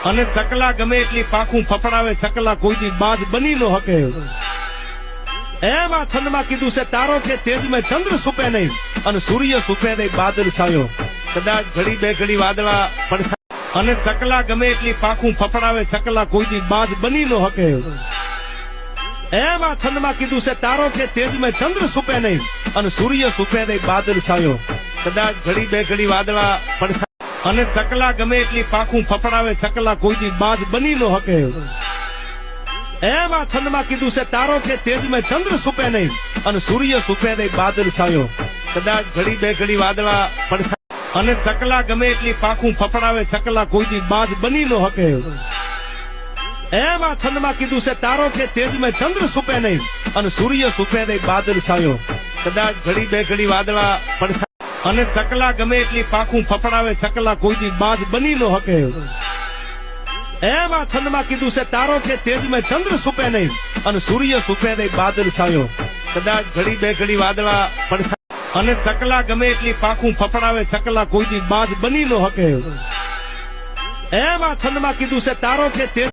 અને ચકલા ગમે એટલી પાખું ફફડાવે ચકલા કોઈ દી બાજ બની નો હકે એમ આ છંદમાં કીધું છે તારો કે તેજ મેં ચંદ્ર સુપે નહીં અને સૂર્ય સુપે નહીં બાદલ સાયો કદાચ ઘડી બે ઘડી વાદળા પડશે અને ચકલા ગમે એટલી પાખું ફફડાવે ચકલા કોઈ દી બાજ બની નો હકે એમ આ છંદમાં કીધું છે તારો કે તેજ મેં ચંદ્ર સુપે નહીં અને સૂર્ય સુપે નહીં બાદલ સાયો કદાચ ઘડી બે ઘડી વાદળા પડશે અને ચકલા ગમે એટલી પાખું ફફડાવે ચકલા કોઈ દી બાજ બની નો હકે એમ આ છંદમાં કીધું છે તારો કે તેજ મેં ચંદ્ર સુપે નહીં અને સૂર્ય સુપે નહીં બાદલ સાયો કદાચ ઘડી બે ઘડી વાદળા પડશે અને ચકલા ગમે એટલી પાખું ફફડાવે ચકલા કોઈ દી બાજ બની નો હકે એમ આ છંદમાં કીધું છે તારો કે તેજ મેં ચંદ્ર સુપે નહીં અને સૂર્ય સુપે નહીં બાદલ સાયો કદાચ ઘડી બે ઘડી વાદળા પડશે અને ચકલા ગમે એટલી પાખું ફફડાવે ચકલા કોઈ દી બાજ બની નો હકે એમ આ છંદમાં કીધું છે તારો કે તેજ મેં ચંદ્ર સુપે નહીં અને સૂર્ય સુપે નહીં બાદલ સાયો કદાચ ઘડી બે ઘડી વાદળા પડશે અને ચકલા ગમે એટલી પાખું ફફડાવે ચકલા કોઈ દી બાજ બની નો હકે એમ આ છંદમાં કીધું છે તારો કે તેજ